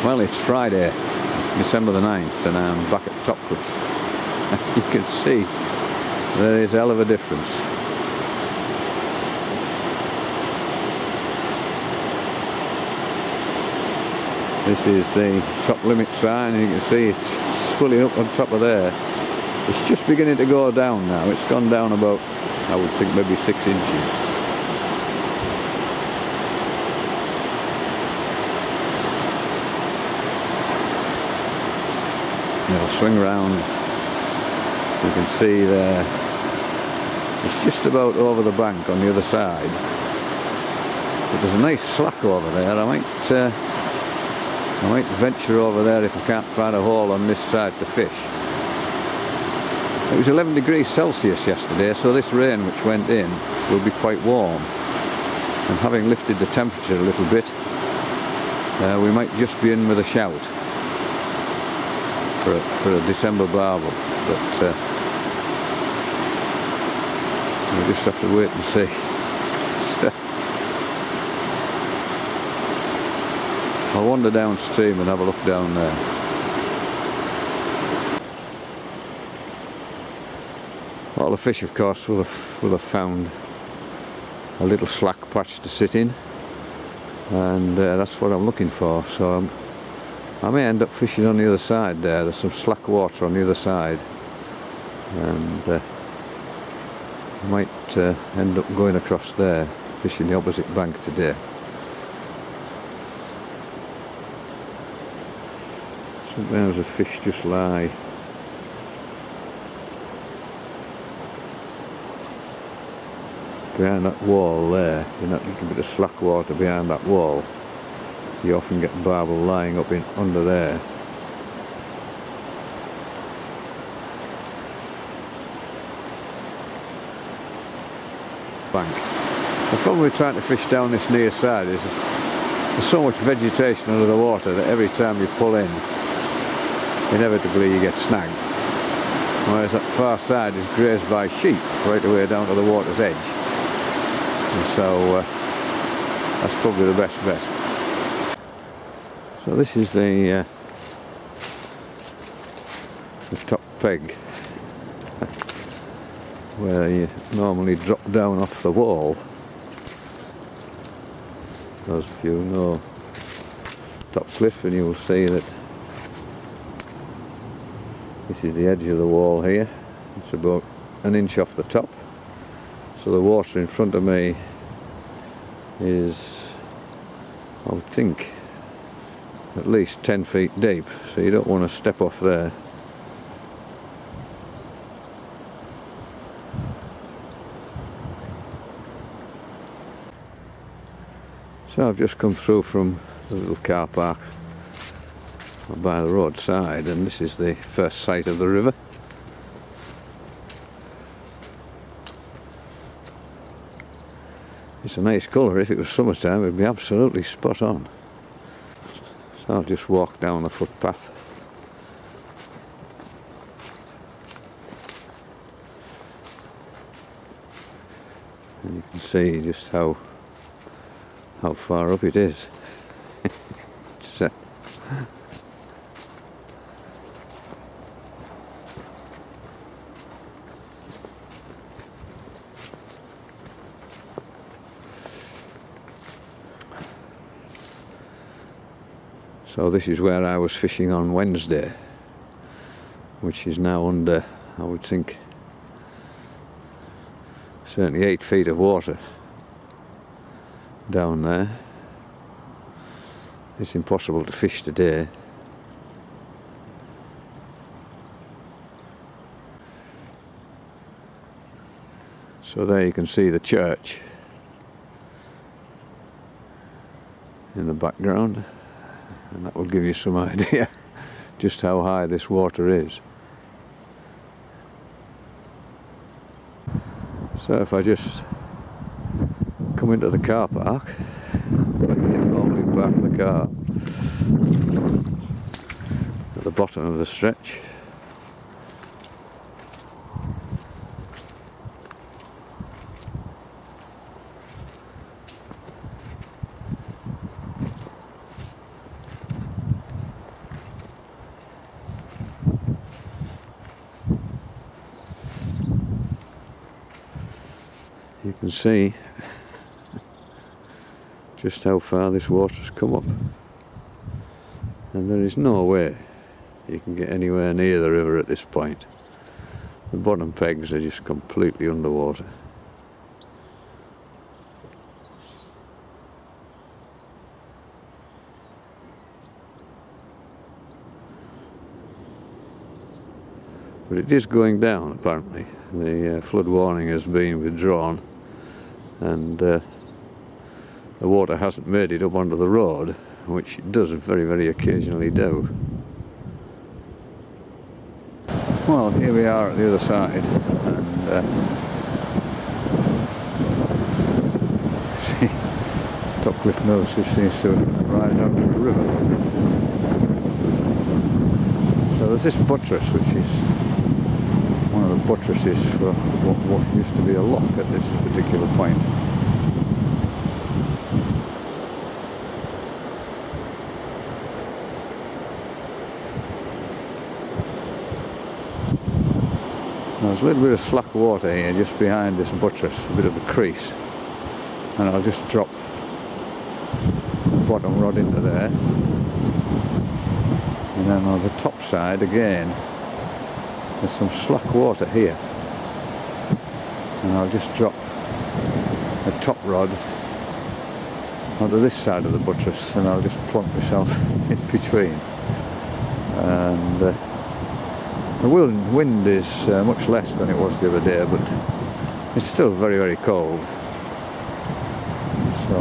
Well, it's Friday, December the 9th, and I'm back at Topcliff. You can see there is a hell of a difference. This is the top limit sign, and you can see it's swelling up on top of there. It's just beginning to go down now. It's gone down about, I would think, maybe 6 inches. I'll swing round. You can see there, it's just about over the bank on the other side. But there's a nice slack over there. I might venture over there if I can't find a hole on this side to fish. It was 11 degrees Celsius yesterday, so this rain which went in will be quite warm. And having lifted the temperature a little bit, we might just be in with a shout for a December barbel, but we'll just have to wait and see. I'll wander downstream and have a look down there. All the fish, of course, will have found a little slack patch to sit in, and that's what I'm looking for. So I may end up fishing on the other side there. There's some slack water on the other side, and I might end up going across there, fishing the opposite bank today. Sometimes the fish just lie behind that wall there. You know, you can bit of slack water behind that wall. You often get barbel lying up in under there. Bank. The problem with trying to fish down this near side is there's so much vegetation under the water that every time you pull in, inevitably you get snagged. Whereas that far side is grazed by sheep right away down to the water's edge. And so that's probably the best bet. So this is the top peg where you normally drop down off the wall. Those of you know Topcliff, and you'll see that this is the edge of the wall here. It's about an inch off the top. So the water in front of me is, I would think, at least 10 feet deep, so you don't want to step off there. So I've just come through from the little car park by the roadside, and this is the first sight of the river. It's a nice colour. If it was summertime, it would be absolutely spot on. So I'll just walk down the footpath. And you can see just how far up it is. So this is where I was fishing on Wednesday, which is now under, I would think, certainly 8 feet of water down there. It's impossible to fish today. So there you can see the church in the background, and that will give you some idea just how high this water is. So if I just come into the car park, I can normally park the car at the bottom of the stretch. you can see just how far this water's come up, and there is no way you can get anywhere near the river at this point. The bottom pegs are just completely underwater. But it is going down apparently. The flood warning has been withdrawn, and the water hasn't made it up onto the road, which it does very, very occasionally do. Well, here we are at the other side, and see, Top Cliff Mills just seems to rise out of the river. So there's this buttress, which is one of the buttresses for what used to be a lock at this particular point. There's a little bit of slack water here just behind this buttress, a bit of a crease, and I'll just drop the bottom rod into there, and then on the top side again there's some slack water here, and I'll just drop the top rod onto this side of the buttress, and I'll just plonk myself in between. And the wind is much less than it was the other day, but it's still very, very cold. So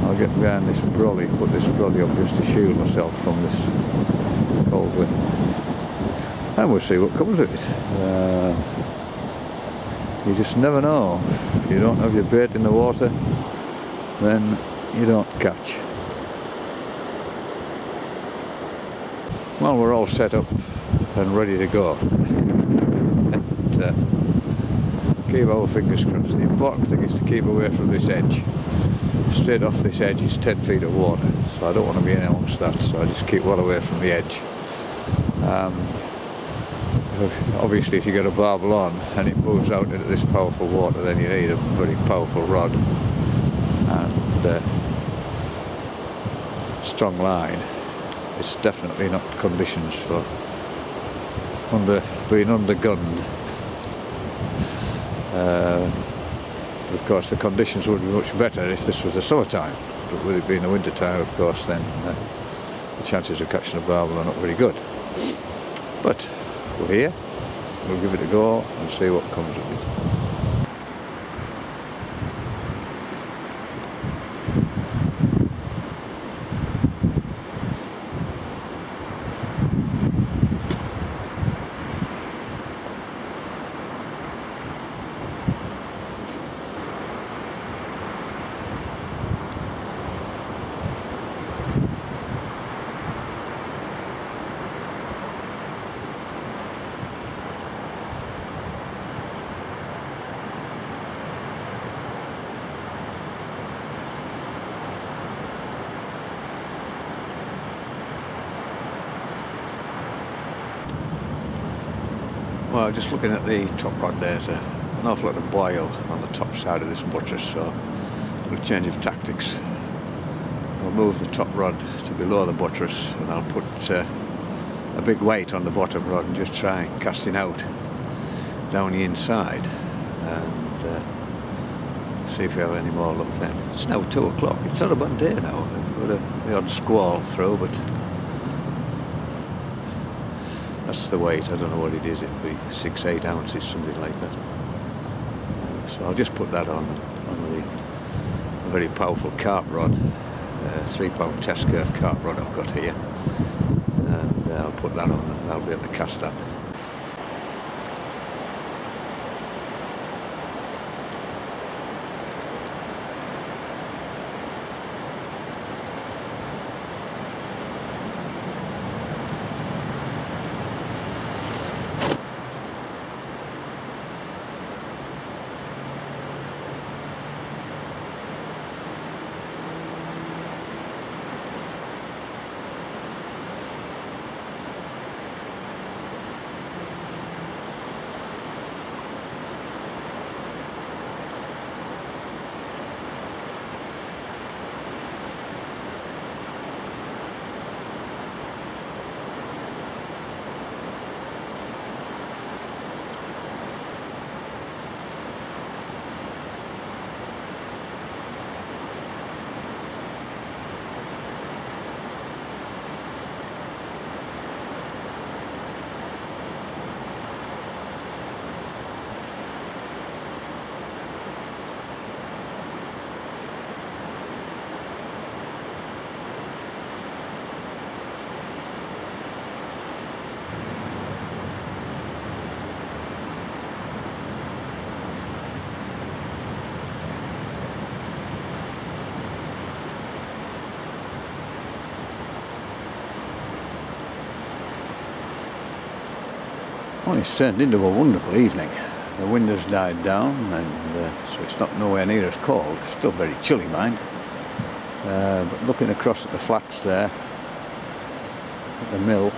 I'll get behind this brolly, put this brolly up just to shield myself from this cold wind. And we'll see what comes of it. You just never know. If you don't have your bait in the water, then you don't catch. Well, we're all set up and ready to go. And, keep our fingers crossed. The important thing is to keep away from this edge. Straight off this edge is 10 feet of water, so I don't want to be in amongst that, so I just keep well away from the edge. Obviously, if you get a barbel on and it moves out into this powerful water, then you need a very powerful rod and strong line. It's definitely not conditions for being undergunned. Of course, the conditions would be much better if this was the summertime, but with it being the winter time, of course, then the chances of catching a barbel are not very good. But we're here, we'll give it a go and see what comes of it. Well, just looking at the top rod, there's an awful lot of boil on the top side of this buttress, so a little change of tactics. I'll move the top rod to below the buttress, and I'll put a big weight on the bottom rod and just try casting out down the inside and see if we have any more luck then. It's now 2 o'clock. It's not a bad day now. We've got the odd squall through, but that's the weight. I don't know what it is. It'll be 6-8 ounces, something like that. So I'll just put that on the very powerful carp rod, 3-pound test curve carp rod I've got here, and I'll put that on and I'll be able to cast that. Well, it's turned into a wonderful evening. The wind has died down, and so it's not nowhere near as cold. Still very chilly, mind. But looking across at the flats there, at the mill,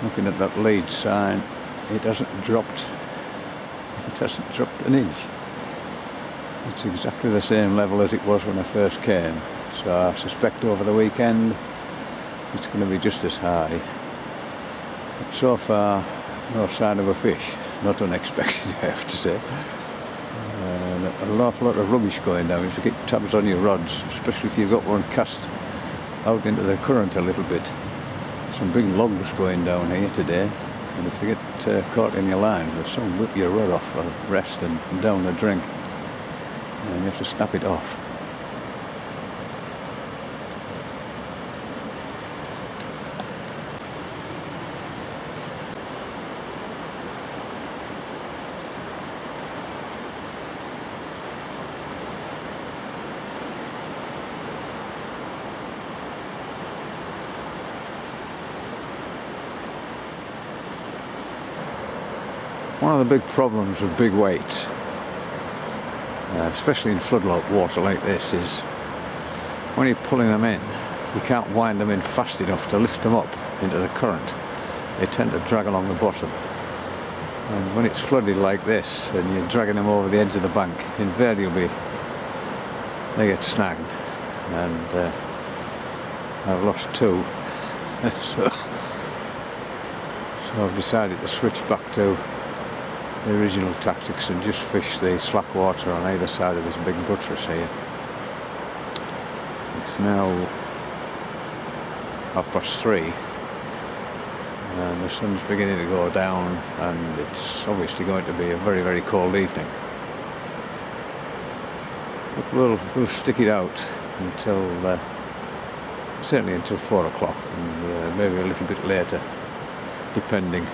looking at that lead sign, it hasn't dropped. It hasn't dropped an inch. It's exactly the same level as it was when I first came. So I suspect over the weekend it's going to be just as high. But so far, no sign of a fish. Not unexpected, I have to say. An awful lot of rubbish going down. You have to keep tabs on your rods, especially if you've got one cast out into the current a little bit. Some big logs going down here today, and if they get caught in your line, there's some whip your rod off the rest and down the drink, and you have to snap it off. One of the big problems with big weights, especially in floodlight water like this, is when you're pulling them in, you can't wind them in fast enough to lift them up into the current. They tend to drag along the bottom. And when it's flooded like this and you're dragging them over the edge of the bank, invariably they get snagged. And I've lost two. So I've decided to switch back to the original tactics and just fish the slack water on either side of this big buttress here. It's now 3:30 and the sun's beginning to go down, and it's obviously going to be a very, very cold evening. But we'll stick it out until certainly until 4 o'clock, and maybe a little bit later, depending.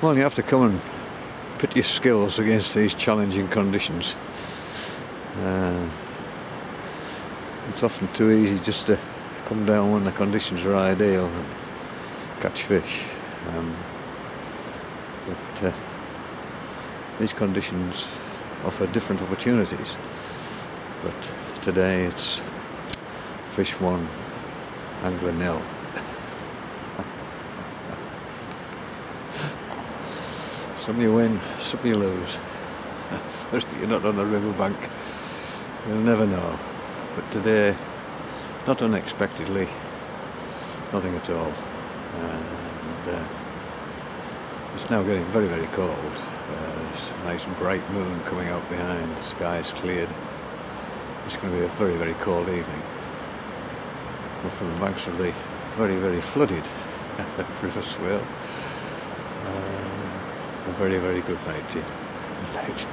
Well, you have to come and put your skills against these challenging conditions. It's often too easy just to come down when the conditions are ideal and catch fish. But these conditions offer different opportunities. But today it's fish 1, angler 0. Some you win, some you lose. If you're not on the riverbank, you'll never know. But today, not unexpectedly, nothing at all. And it's now getting very, very cold. There's a nice bright moon coming out behind, the sky's cleared. It's going to be a very, very cold evening. We're from the banks of the very, very flooded River Swale. A very, very good night to you. Good night.